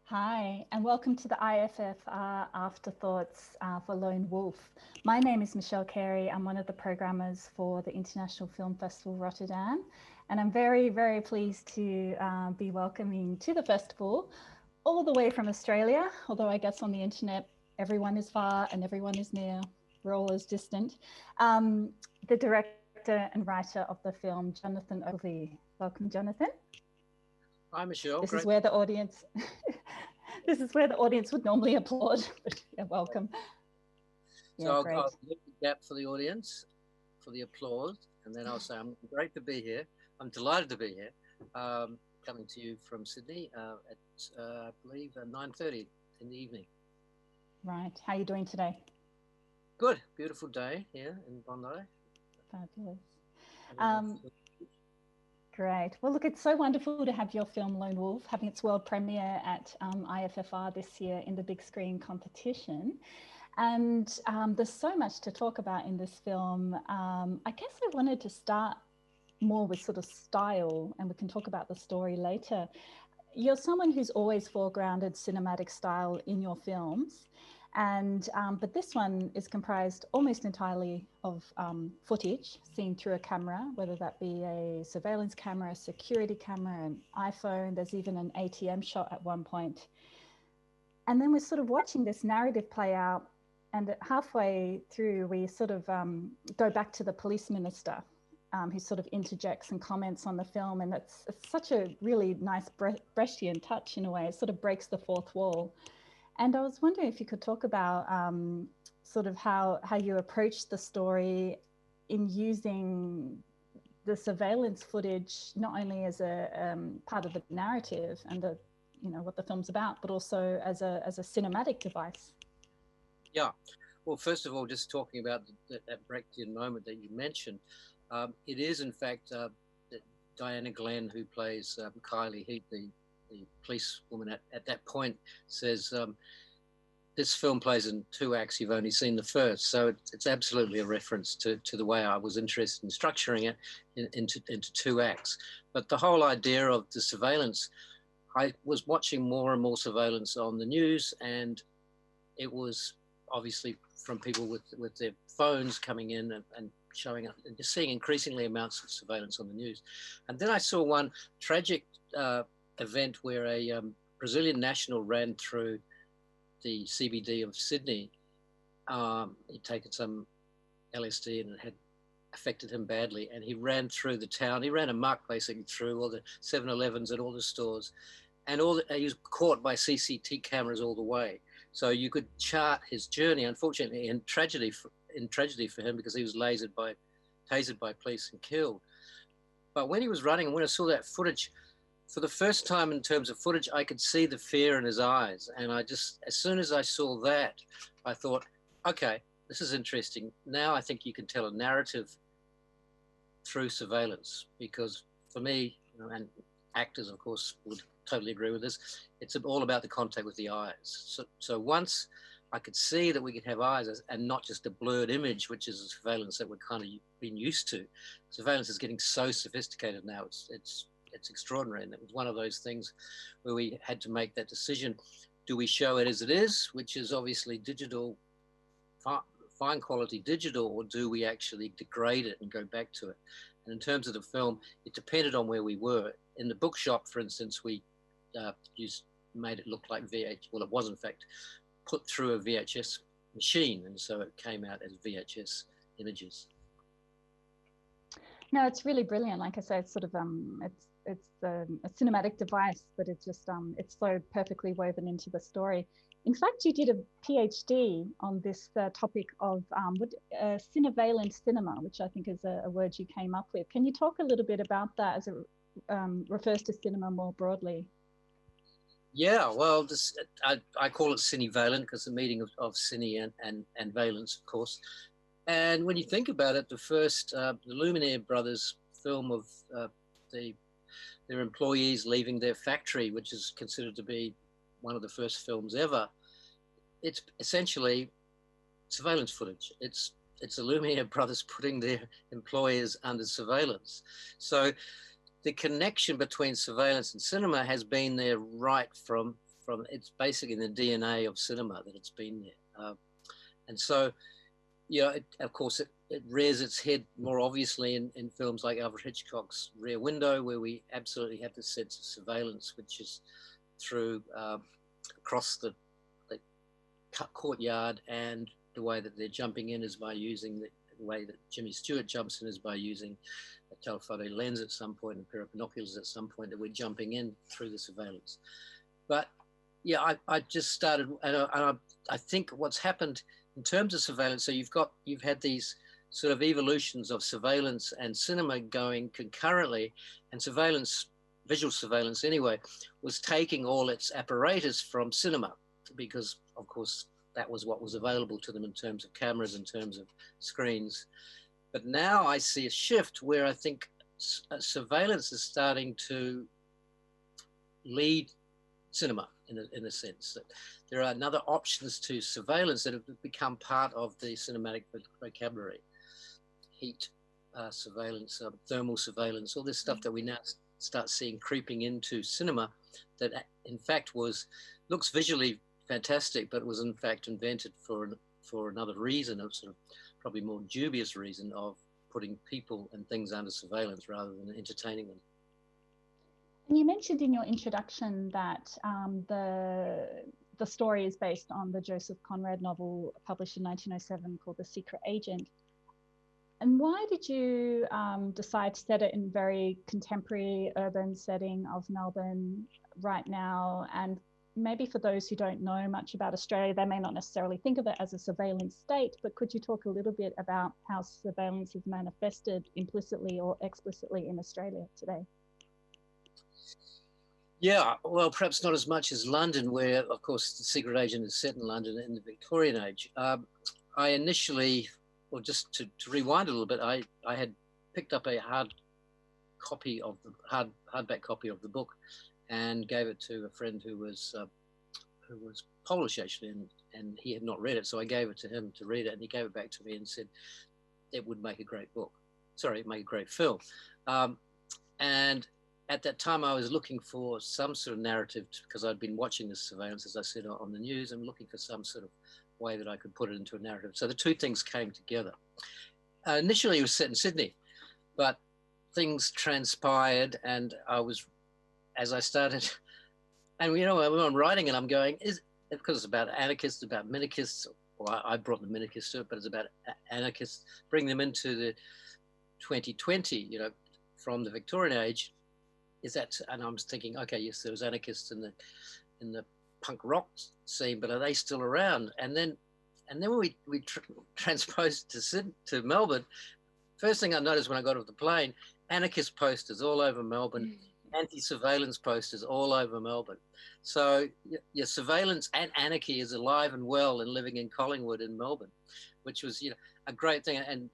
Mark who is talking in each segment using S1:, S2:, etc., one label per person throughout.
S1: Hi, and welcome to the IFFR Afterthoughts for Lone Wolf. My name is Michelle Carey. I'm one of the programmers for the International Film Festival Rotterdam, and I'm very, very pleased to be welcoming to the festival all the way from Australia, although I guess on the internet everyone is far and everyone is near. We're all as distant. The director and writer of the film, Jonathan Ogilvie. Welcome, Jonathan.
S2: Hi, Michelle.
S1: This is where the audience this is where the audience would normally applaud. But yeah, welcome.
S2: So I'll leave the gap for the audience for the applause, and then I'll say I'm great to be here. I'm delighted to be here. Coming to you from Sydney at I believe 9:30 in the evening.
S1: Right. How are you doing today?
S2: Good. Beautiful day here in Bondi.
S1: Fabulous. Great. Well, look, it's so wonderful to have your film Lone Wolf having its world premiere at IFFR this year in the big screen competition. And there's so much to talk about in this film. I guess I wanted to start more with sort of style, and we can talk about the story later. You're someone who's always foregrounded cinematic style in your films. And but this one is comprised almost entirely of footage seen through a camera, whether that be a surveillance camera, a security camera, an iPhone. There's even an ATM shot at one point. And then we're sort of watching this narrative play out, and halfway through we sort of go back to the police minister, who sort of interjects and comments on the film, and it's such a really nice Brechtian touch in a way. It sort of breaks the fourth wall. And I was wondering if you could talk about sort of how you approach the story in using the surveillance footage, not only as a part of the narrative and the, what the film's about, but also as a cinematic device.
S2: Yeah. Well, first of all, just talking about that Brechtian moment that you mentioned, it is in fact Diana Glenn, who plays Kylie Heat, the policewoman at that point, says this film plays in two acts. You've only seen the first, so it's absolutely a reference to the way I was interested in structuring it into two acts. But the whole idea of the surveillance, I was watching more and more surveillance on the news, and it was obviously from people with their phones coming in and showing up, and just seeing increasingly amounts of surveillance on the news. And then I saw one tragic event where a Brazilian national ran through the CBD of Sydney. He'd taken some LSD and it had affected him badly, and he ran through the town. He ran amok basically through all the 7-Elevens and all the stores, and he was caught by CCTV cameras all the way. So you could chart his journey, unfortunately, in tragedy for him, because he was tasered by police and killed. But when he was running, and when I saw that footage, for the first time in terms of footage, I could see the fear in his eyes. And as soon as I saw that, I thought, okay, this is interesting. Now I think you can tell a narrative through surveillance, because for me, and actors, of course, would totally agree with this, it's all about the contact with the eyes. So once I could see that we could have eyes and not just a blurred image, which is a surveillance that we're kind of been used to. Surveillance is getting so sophisticated now. It's extraordinary. And it was one of those things where we had to make that decision. Do we show it as it is, which is obviously digital, fine quality digital, or do we actually degrade it and go back to it? And in terms of the film, it depended on where we were. In the bookshop, for instance, we made it look like VHS. Well, it was in fact put through a VHS machine, and so it came out as VHS images.
S1: No, it's really brilliant. Like I say, it's sort of it's a cinematic device, but it's just it's so perfectly woven into the story. In fact, you did a PhD on this topic of Cinevalent cinema, which I think is a word you came up with. Can you talk a little bit about that as it refers to cinema more broadly?
S2: Yeah, well, I call it Cinevalent because the meeting of cine and valence, of course. And when you think about it, the first, the Lumiere brothers film of their employees leaving their factory, which is considered to be one of the first films ever, it's essentially surveillance footage. It's the Lumiere brothers putting their employers under surveillance. So the connection between surveillance and cinema has been there right from it's basically in the DNA of cinema that it's been there. And so, you know, of course, it rears its head more obviously in films like Alfred Hitchcock's Rear Window, where we absolutely have this sense of surveillance, which is through across the courtyard, and the way that they're jumping in is by using the way that Jimmy Stewart jumps in is by using a telephoto lens at some point, and a pair of binoculars at some point, that we're jumping in through the surveillance. But yeah, I just started, and I think what's happened in terms of surveillance, so you've had these sort of evolutions of surveillance and cinema going concurrently, and surveillance, visual surveillance anyway, was taking all its apparatus from cinema, because of course that was what was available to them in terms of cameras, in terms of screens. But now I see a shift where I think surveillance is starting to lead cinema in a sense, that there are other options to surveillance that have become part of the cinematic vocabulary. Heat surveillance, thermal surveillance, all this stuff that we now start seeing creeping into cinema, that in fact looks visually fantastic, but was in fact invented for another reason, of sort of probably more dubious reason of putting people and things under surveillance rather than entertaining them.
S1: And you mentioned in your introduction that the story is based on the Joseph Conrad novel published in 1907 called The Secret Agent. And why did you decide to set it in a very contemporary urban setting of Melbourne right now? And maybe for those who don't know much about Australia, they may not necessarily think of it as a surveillance state, but could you talk a little bit about how surveillance is manifested implicitly or explicitly in Australia today?
S2: Yeah, well, perhaps not as much as London, where, of course, The Secret Agent is set in London in the Victorian age. I initially, well, just to rewind a little bit, I had picked up a hardback copy of the book and gave it to a friend who was Polish, actually, and he had not read it, so I gave it to him to read it, and he gave it back to me and said it would make a great book. Sorry, make a great film. And at that time, I was looking for some sort of narrative, because I'd been watching this surveillance, as I said, on the news, and looking for some sort of way that I could put it into a narrative. So the two things came together. Initially, it was set in Sydney, but things transpired, and as I started, and you know, I'm writing and I'm going, because it's about anarchists, about minarchists, or I brought the minarchists to it, but it's about anarchists, bring them into the 2020, you know, from the Victorian age. And I was thinking, okay, yes, there was anarchists in the punk rock scene, but are they still around? And then when we transposed to Melbourne, first thing I noticed when I got off the plane, anarchist posters all over Melbourne, anti-surveillance posters all over Melbourne. So your surveillance and anarchy is alive and well and living in Collingwood in Melbourne, which was, you know, a great thing. And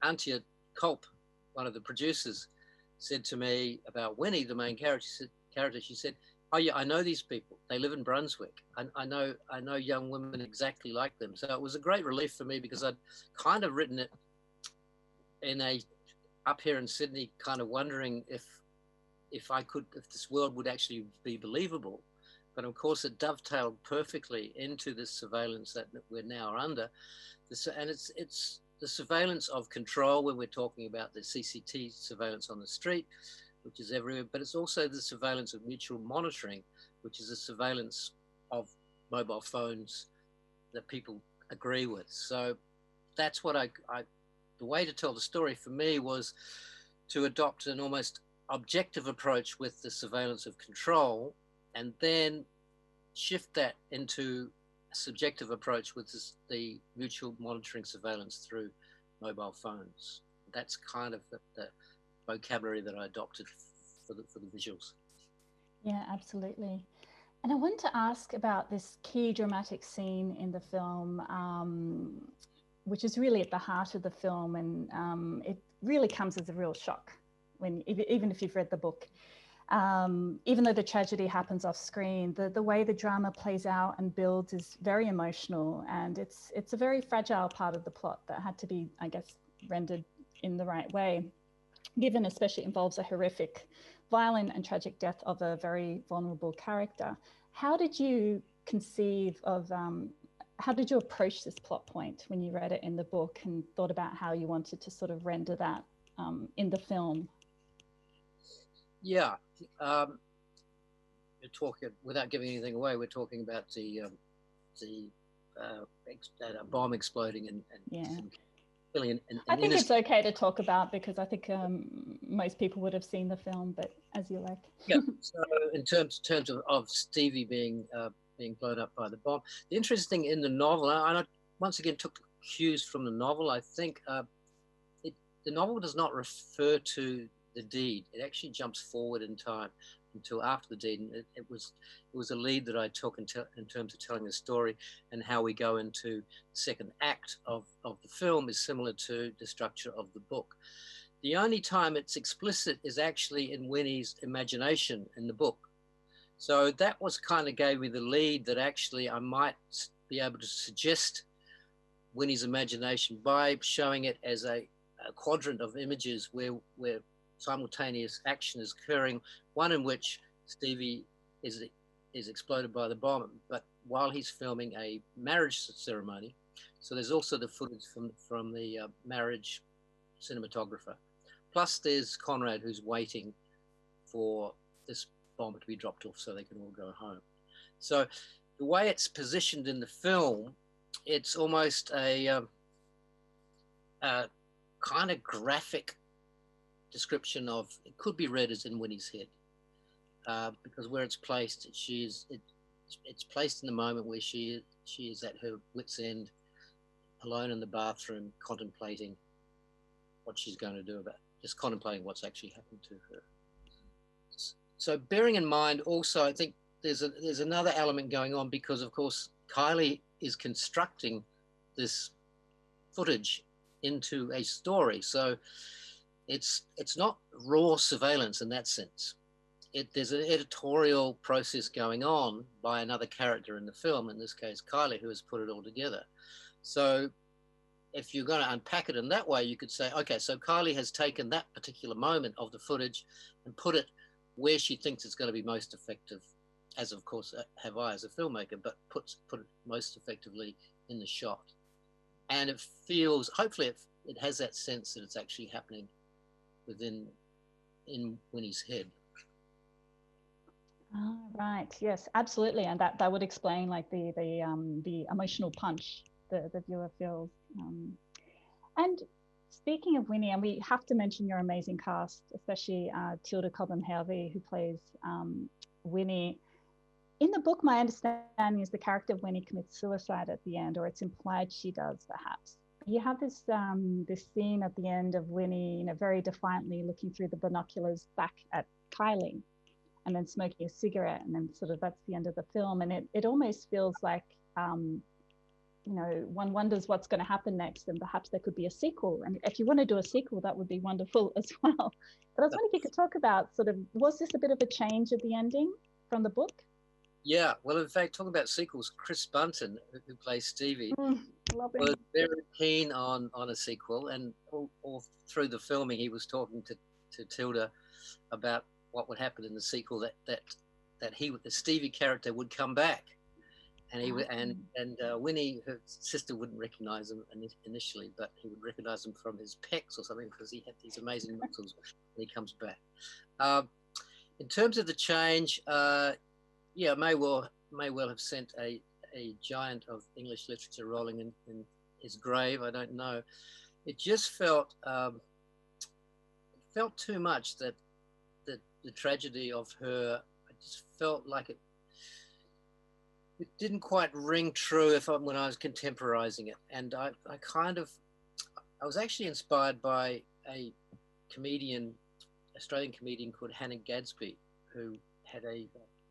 S2: Antje Kolp, one of the producers, said to me about Winnie, the main character. She said, "Oh yeah, I know these people. They live in Brunswick. I know young women exactly like them." So it was a great relief for me, because I'd kind of written it up here in Sydney, kind of wondering if this world would actually be believable. But of course, it dovetailed perfectly into this surveillance that we're now under. And it's the surveillance of control, when we're talking about the CCT surveillance on the street, which is everywhere, but it's also the surveillance of mutual monitoring, which is the surveillance of mobile phones that people agree with. So that's what the way to tell the story for me was to adopt an almost objective approach with the surveillance of control, and then shift that into subjective approach with the mutual monitoring surveillance through mobile phones. That's kind of the vocabulary that I adopted for the visuals.
S1: Yeah, absolutely. And I wanted to ask about this key dramatic scene in the film, which is really at the heart of the film, and it really comes as a real shock even if you've read the book. Even though the tragedy happens off screen, the way the drama plays out and builds is very emotional, and it's a very fragile part of the plot that had to be, I guess, rendered in the right way, given especially involves a horrific, violent and tragic death of a very vulnerable character. How did you conceive of, how did you approach this plot point when you read it in the book and thought about how you wanted to sort of render that in the film?
S2: Yeah, we're talking, without giving anything away, we're talking about the bomb exploding and killing an
S1: I think it's okay to talk about, because I think most people would have seen the film, but as you like.
S2: Yeah. So in terms of Stevie being blown up by the bomb, the interesting thing in the novel, and I once again took cues from the novel. I think the novel does not refer to the deed. It actually jumps forward in time until after the deed, and it was a lead that I took in terms of telling the story, and how we go into the second act of the film is similar to the structure of the book. The only time it's explicit is actually in Winnie's imagination in the book. So that was kind of gave me the lead that actually I might be able to suggest Winnie's imagination by showing it as a quadrant of images where simultaneous action is occurring, one in which Stevie is exploded by the bomb, but while he's filming a marriage ceremony. So there's also the footage from the marriage cinematographer. Plus there's Conrad, who's waiting for this bomb to be dropped off so they can all go home. So the way it's positioned in the film, it's almost a kind of graphic description of, it could be read as in Winnie's head, because where it's placed, it's placed in the moment where she is at her wit's end, alone in the bathroom, contemplating what she's going to do about it, just contemplating what's actually happened to her. So bearing in mind also, I think there's another element going on, because of course Kylie is constructing this footage into a story. So it's not raw surveillance in that sense. There's an editorial process going on by another character in the film, in this case Kylie, who has put it all together. So if you're going to unpack it in that way, you could say, okay, so Kylie has taken that particular moment of the footage and put it where she thinks it's going to be most effective, as of course have I as a filmmaker, but put it most effectively in the shot. And it feels, hopefully it has that sense that it's actually happening in Winnie's head.
S1: Oh, right. Yes, absolutely. And that would explain like the emotional punch the viewer feels. And speaking of Winnie, and we have to mention your amazing cast, especially Tilda Cobham-Hervey, who plays Winnie. In the book, my understanding is the character of Winnie commits suicide at the end, or it's implied she does, perhaps. You have this scene at the end of Winnie, very defiantly looking through the binoculars back at Kylie, and then smoking a cigarette, and then sort of that's the end of the film. And it almost feels like, one wonders what's going to happen next, and perhaps there could be a sequel. And if you want to do a sequel, that would be wonderful as well. But I was wondering if you could talk about sort of, was this a bit of a change at the ending from the book?
S2: Yeah, well, in fact, talking about sequels, Chris Bunton, who plays Stevie, was very keen on a sequel, and all through the filming, he was talking to Tilda about what would happen in the sequel, that the Stevie character would come back, and he would, and Winnie, her sister, wouldn't recognize him initially, but he would recognize him from his pecs or something, because he had these amazing muscles when he comes back. In terms of the change, yeah, may well have sent a giant of English literature rolling in his grave. I don't know. It just felt too much, that the tragedy of her. I just felt like it didn't quite ring true when I was contemporizing it. And I was actually inspired by a Australian comedian called Hannah Gadsby, who had a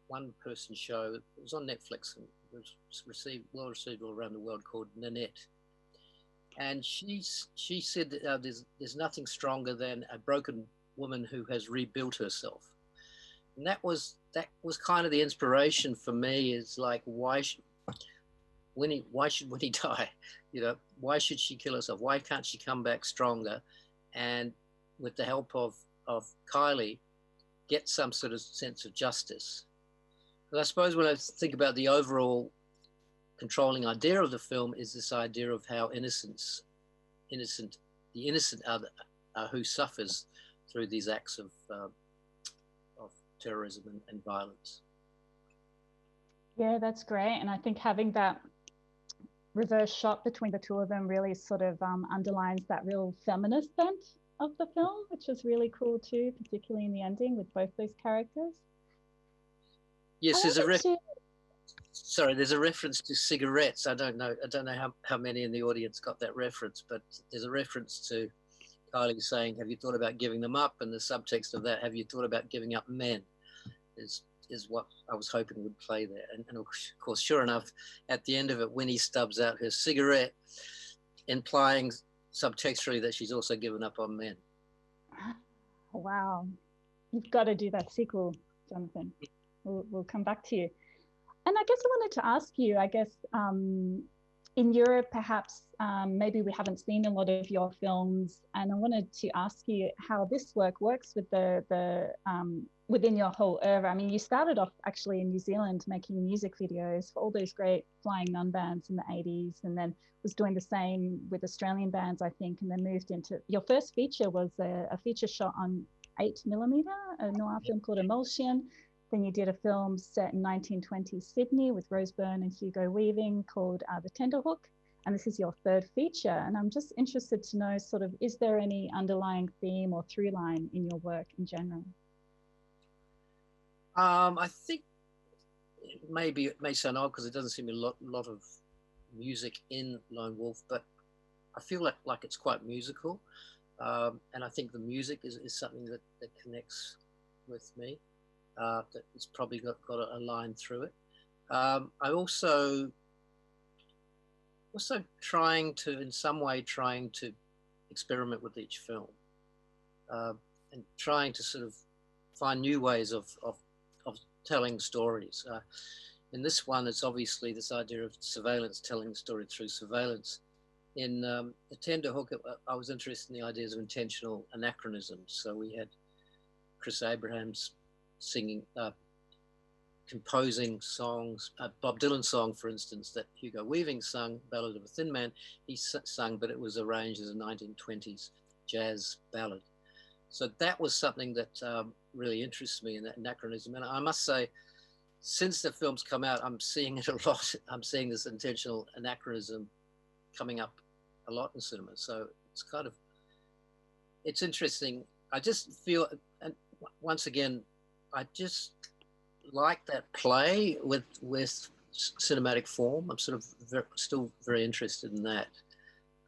S2: one-person show. It was on Netflix and it was well received all around the world, called Nanette. And she said that there's nothing stronger than a broken woman who has rebuilt herself. And that was kind of the inspiration for me. Is like, why should Winnie die? Why should she kill herself? Why can't she come back stronger, and with the help of Kylie, get some sort of sense of justice? But I suppose when I think about the overall controlling idea of the film is this idea of how the innocent other who suffers through these acts of terrorism and violence.
S1: Yeah, that's great. And I think having that reverse shot between the two of them really sort of underlines that real feminist bent of the film, which is really cool too, particularly in the ending with both those characters.
S2: Yes, there's a reference to cigarettes. I don't know how many in the audience got that reference, but there's a reference to Kylie saying, "Have you thought about giving them up?" And the subtext of that, "Have you thought about giving up men?" is what I was hoping would play there. And of course, sure enough, at the end of it, Winnie stubs out her cigarette, implying subtextually that she's also given up on men.
S1: Wow. You've got to do that sequel, Jonathan. We'll come back to you. And I guess I wanted to ask you, in Europe, perhaps maybe we haven't seen a lot of your films, and I wanted to ask you how this work works with the within your whole oeuvre. I mean, you started off actually in New Zealand making music videos for all those great flying nun bands in the 80s, and then was doing the same with Australian bands, I think, and then moved into your first feature was a feature shot on 8mm, a noir film called Emulsion. Then you did a film set in 1920 Sydney with Rose Byrne and Hugo Weaving called The Tenderhook. And this is your third feature. And I'm just interested to know sort of, is there any underlying theme or through line in your work in general?
S2: I think it may sound odd because it doesn't seem a lot of music in Lone Wolf, but I feel like it's quite musical. And I think the music is something that connects with me. That it's probably got a line through it. I also trying to experiment with each film, and trying to sort of find new ways of telling stories. In this one, it's obviously this idea of surveillance, telling the story through surveillance. In The Tender Hook, I was interested in the ideas of intentional anachronisms. So we had Chris Abrahams singing, composing songs, Bob Dylan's song, for instance, that Hugo Weaving sung, Ballad of a Thin Man, he sung, but it was arranged as a 1920s jazz ballad. So that was something that really interests me in that anachronism. And I must say, since the film's come out, I'm seeing it a lot. I'm seeing this intentional anachronism coming up a lot in cinema. So it's interesting. I just feel, and once again, I just like that play with cinematic form. I'm sort of still very interested in that.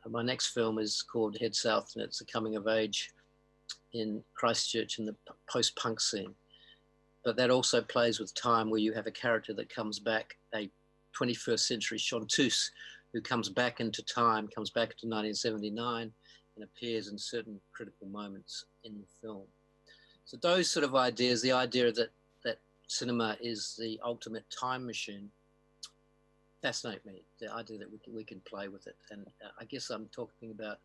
S2: My next film is called Head South, and it's a coming of age in Christchurch in the post-punk scene. But that also plays with time, where you have a character that comes back, a 21st century chanteuse who comes back into time, comes back to 1979 and appears in certain critical moments in the film. So those sort of ideas, the idea that cinema is the ultimate time machine, fascinate me. The idea that we can play with it. And I guess I'm talking about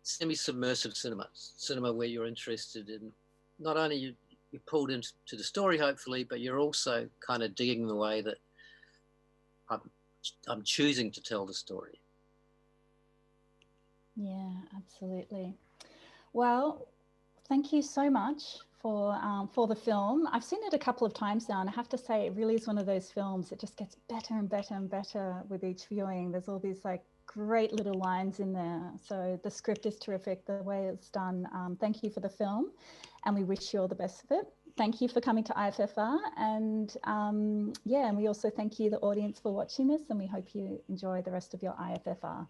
S2: semi-submersive cinema where you're interested in, not only you're pulled into the story, hopefully, but you're also kind of digging the way that I'm choosing to tell the story.
S1: Yeah, absolutely. Well, thank you so much for the film. I've seen it a couple of times now, and I have to say it really is one of those films that just gets better and better and better with each viewing. There's all these like great little lines in there. So the script is terrific, the way it's done. Thank you for the film, and we wish you all the best of it. Thank you for coming to IFFR, and and we also thank you, the audience, for watching this, and we hope you enjoy the rest of your IFFR.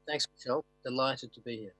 S2: Thanks, Michelle. Delighted to be here.